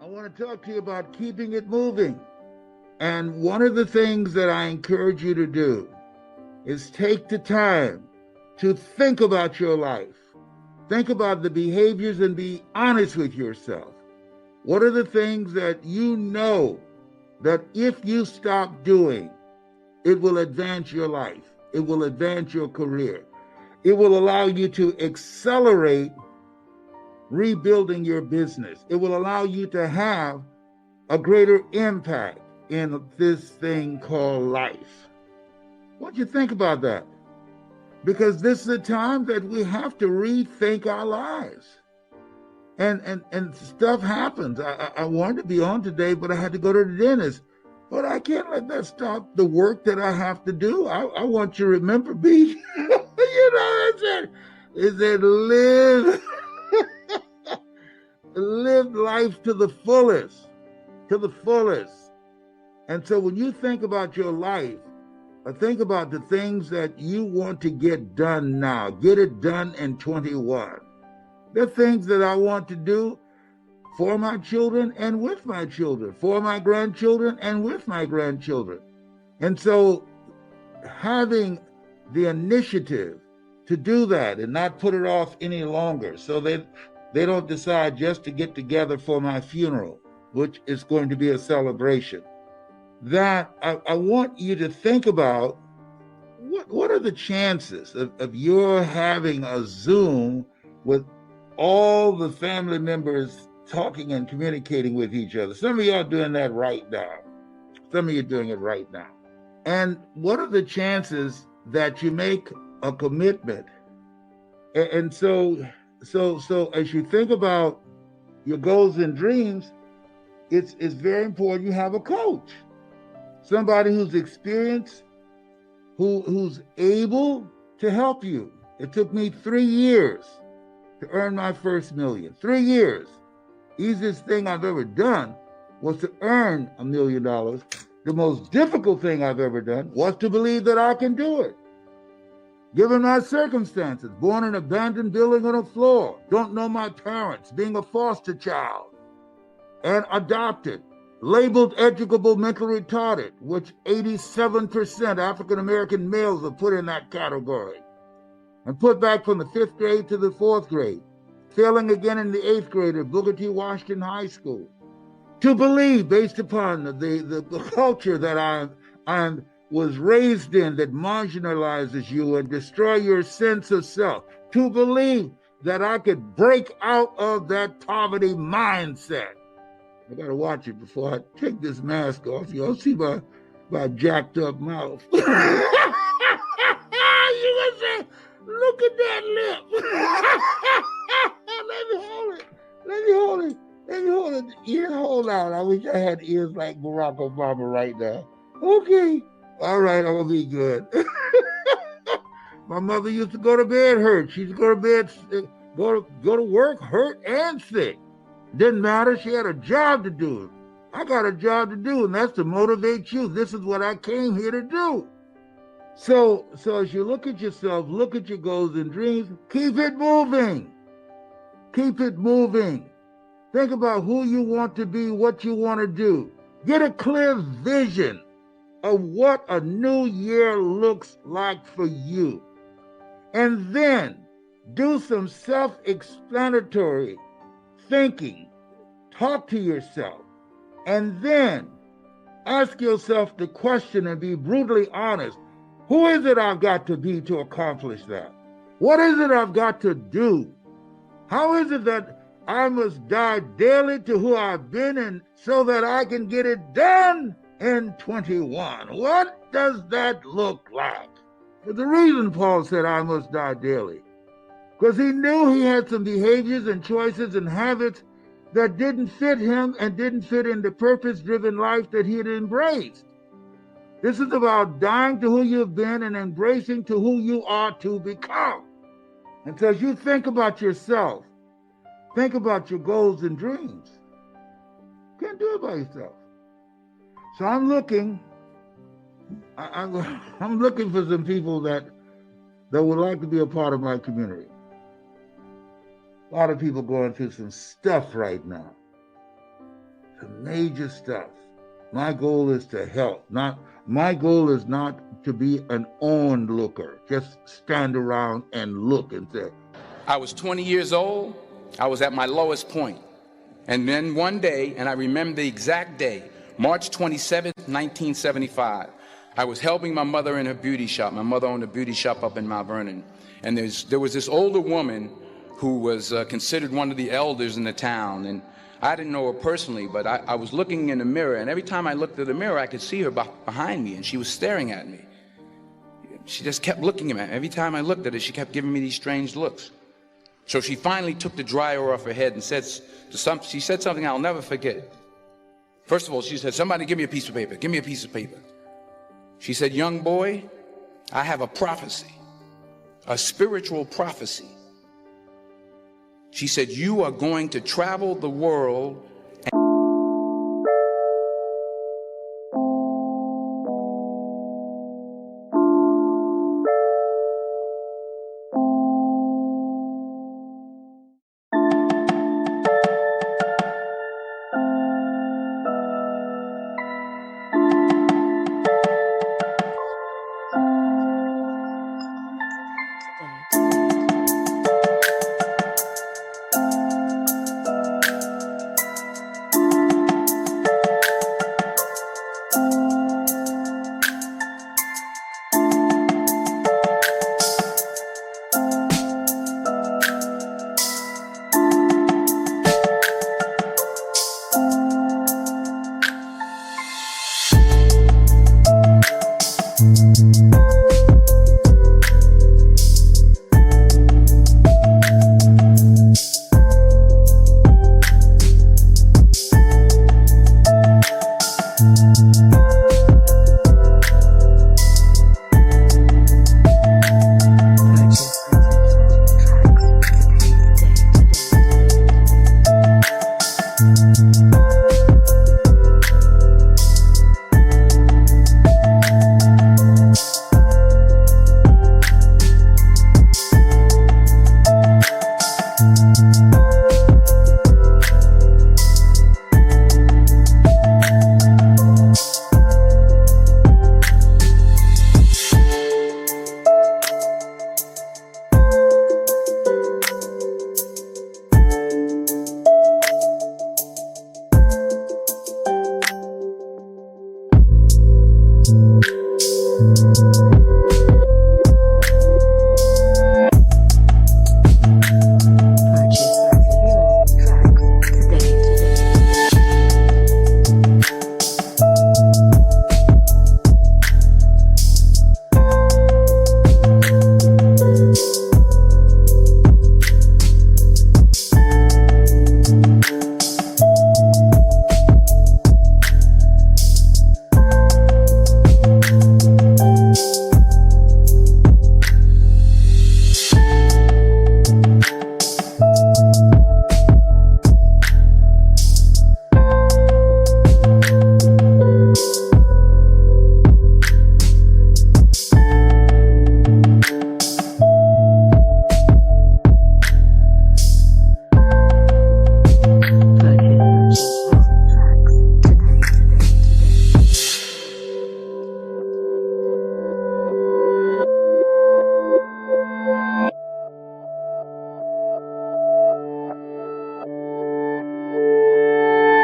I want to talk to you about keeping it moving. And one of the things that I encourage you to do is take the time to think about your life. Think about the behaviors and be honest with yourself. What are the things that you know that if you stop doing, it will advance your life? It will advance your career. It will allow you to accelerate rebuilding your business. It will allow you to have a greater impact in this thing called life. What do you think about that? Because this is a time that we have to rethink our lives. And stuff happens. I wanted to be on today, but I had to go to the dentist. But I can't let that stop the work that I have to do. I want you to remember, B. Is it live life to the fullest, to the fullest. And so when you think about your life, think about the things that you want to get done now. Get it done in 21. There are things that I want to do for my children and with my children, for my grandchildren and with my grandchildren. And so having the initiative to do that and not put it off any longer so that they don't decide just to get together for my funeral, which is going to be a celebration. That I want you to think about what are the chances of your having a Zoom with all the family members talking and communicating with each other. Some of y'all are doing that right now. Some of you are doing it right now. And what are the chances that you make a commitment? And so as you think about your goals and dreams, it's very important you have a coach. Somebody who's experienced, who's able to help you. It took me 3 years to earn my first million. 3 years. Easiest thing I've ever done was to earn $1 million. The most difficult thing I've ever done was to believe that I can do it. Given my circumstances, born in an abandoned building on a floor, don't know my parents, being a foster child, and adopted, labeled educable mentally retarded, which 87% African-American males are put in that category, and put back from the 5th grade to the 4th grade, failing again in the 8th grade at Booker T. Washington High School. To believe, based upon the culture that I was raised in that marginalizes you and destroy your sense of self, to believe that I could break out of that poverty mindset. I gotta watch it before I take this mask off. Y'all see my jacked up mouth. You gonna say, look at that lip. Let me hold it. Let me hold it. Let me hold it. Ear hold out. I wish I had ears like Barack Obama right now. Okay. All right, I'm gonna be good. My mother used to go to bed hurt. She used to go to bed, go to work hurt and sick. Didn't matter. She had a job to do. I got a job to do, and that's to motivate you. This is what I came here to do. So as you look at yourself, look at your goals and dreams, keep it moving. Keep it moving. Think about who you want to be, what you want to do. Get a clear vision of what a new year looks like for you. And then do some self-explanatory thinking. Talk to yourself. And then ask yourself the question and be brutally honest. Who is it I've got to be to accomplish that? What is it I've got to do? How is it that I must die daily to who I've been and so that I can get it done in 21? What does that look like? There's a reason Paul said I must die daily. Because he knew he had some behaviors and choices and habits that didn't fit him and didn't fit in the purpose-driven life that he had embraced. This is about dying to who you've been and embracing to who you are to become. And so as you think about yourself, think about your goals and dreams. You can't do it by yourself. So I'm looking for some people that would like to be a part of my community. A lot of people going through some stuff right now. the major stuff. My goal is to help. My goal is not to be an onlooker. Just stand around and look and say. I was 20 years old. I was at my lowest point. And then one day, and I remember the exact day, March 27th, 1975, I was helping my mother in her beauty shop. My mother owned a beauty shop up in Mount Vernon. And there was this older woman who was considered one of the elders in the town. And I didn't know her personally, but I was looking in the mirror, and every time I looked at the mirror, I could see her behind me, and she was staring at me. She just kept looking at me. Every time I looked at her, she kept giving me these strange looks. So she finally took the dryer off her head and she said something I'll never forget. First of all, she said, "Somebody give me a piece of paper. Give me a piece of paper." She said, "Young boy, I have a prophecy, a spiritual prophecy." She said, "You are going to travel the world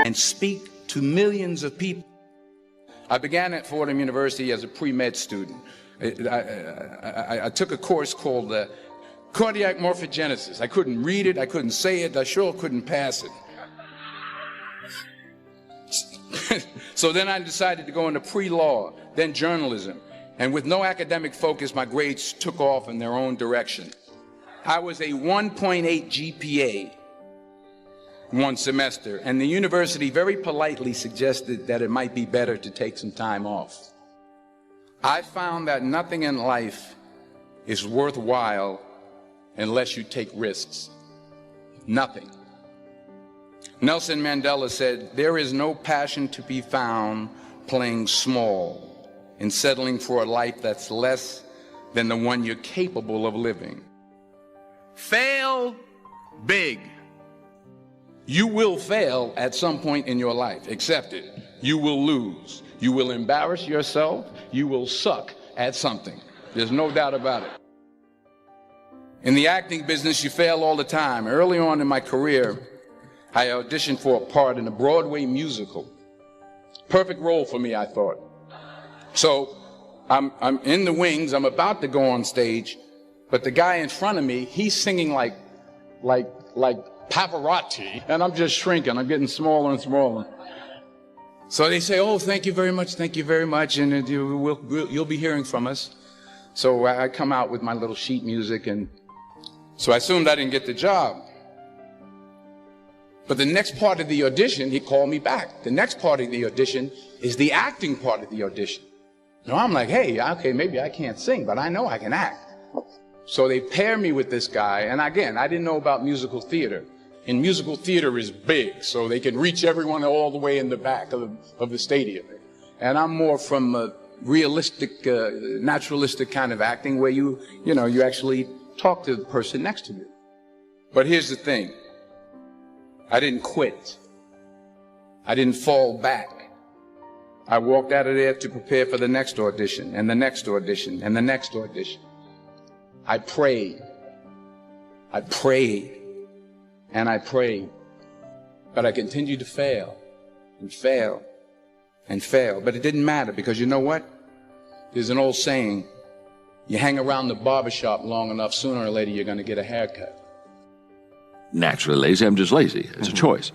and speak to millions of people. I began at Fordham University as a pre-med student. I took a course called cardiac morphogenesis. I couldn't read it, I couldn't say it, I sure couldn't pass it. So then I decided to go into pre-law, then journalism. And with no academic focus, my grades took off in their own direction. I was a 1.8 GPA one semester, and the university very politely suggested that it might be better to take some time off. I found that nothing in life is worthwhile unless you take risks. Nothing. Nelson Mandela said, "There is no passion to be found playing small and settling for a life that's less than the one you're capable of living." Fail big. You will fail at some point in your life. Accept it. You will lose. You will embarrass yourself. You will suck at something. There's no doubt about it. In the acting business, you fail all the time. Early on in my career, I auditioned for a part in a Broadway musical. Perfect role for me, I thought. So I'm in the wings. I'm about to go on stage, but the guy in front of me, he's singing like Pavarotti, and I'm just shrinking. I'm getting smaller and smaller. So they say, "Oh, thank you very much, and you'll be hearing from us." So I come out with my little sheet music, and so I assumed I didn't get the job. But the next part of the audition, he called me back. The next part of the audition is the acting part of the audition. Now I'm like, hey, okay, maybe I can't sing, but I know I can act. So they pair me with this guy, and again, I didn't know about musical theater. And musical theater is big, so they can reach everyone all the way in the back of the stadium. And I'm more from a realistic, naturalistic kind of acting where you actually talk to the person next to you. But here's the thing. I didn't quit. I didn't fall back. I walked out of there to prepare for the next audition, and the next audition, and the next audition. I prayed. I prayed. And I prayed. But I continued to fail, and fail, and fail. But it didn't matter, because you know what? There's an old saying, you hang around the barbershop long enough, sooner or later you're going to get a haircut. Naturally lazy. I'm just lazy. It's a choice.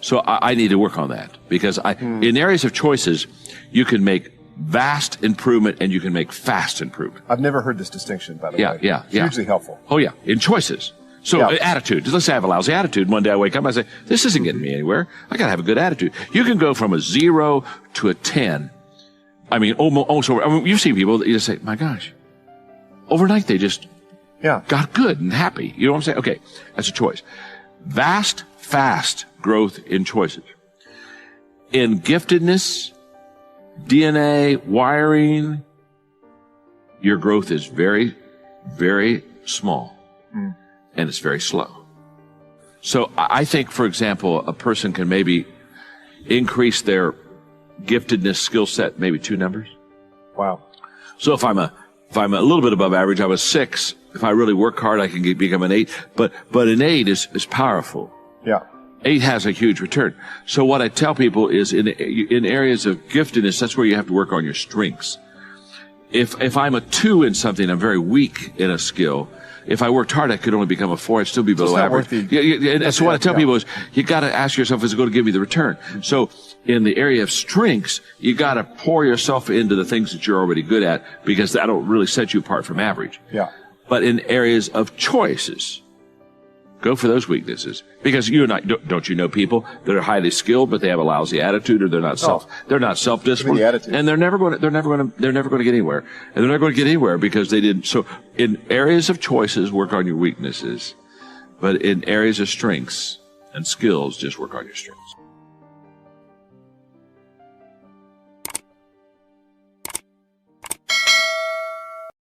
So I need to work on that, because in areas of choices, you can make vast improvement and you can make fast improvement. I've never heard this distinction, by the way. Yeah. Hugely helpful. Oh, yeah. In choices. So attitude. Let's say I have a lousy attitude. One day I wake up and I say, this isn't getting me anywhere. I got to have a good attitude. You can go from a 0 to a 10. I mean, almost over. I mean, you've seen people that you just say, my gosh, overnight they just got good and happy. You know what I'm saying? Okay, that's a choice. Vast, fast growth in choices. In giftedness, DNA, wiring, your growth is very, very small. And it's very slow. So I think, for example, a person can maybe increase their giftedness skill set maybe 2 numbers. Wow. So if I'm a little bit above average, I'm a 6. If I really work hard, I can become an 8. But an 8 is powerful. Yeah. 8 has a huge return. So what I tell people is in areas of giftedness, that's where you have to work on your strengths. If I'm a 2 in something, I'm very weak in a skill. If I worked hard, I could only become a 4. I'd still be below average. And so what I tell people is, you got to ask yourself, is it going to give me the return? So in the area of strengths, you got to pour yourself into the things that you're already good at, because that'll really set you apart from average. Yeah. But in areas of choices, go for those weaknesses, because don't you know people that are highly skilled but they have a lousy attitude, or they're not self-disciplined, and they're never going to get anywhere, and they're not going to get anywhere because they didn't. So in areas of choices, work on your weaknesses, but in areas of strengths and skills, just work on your strengths.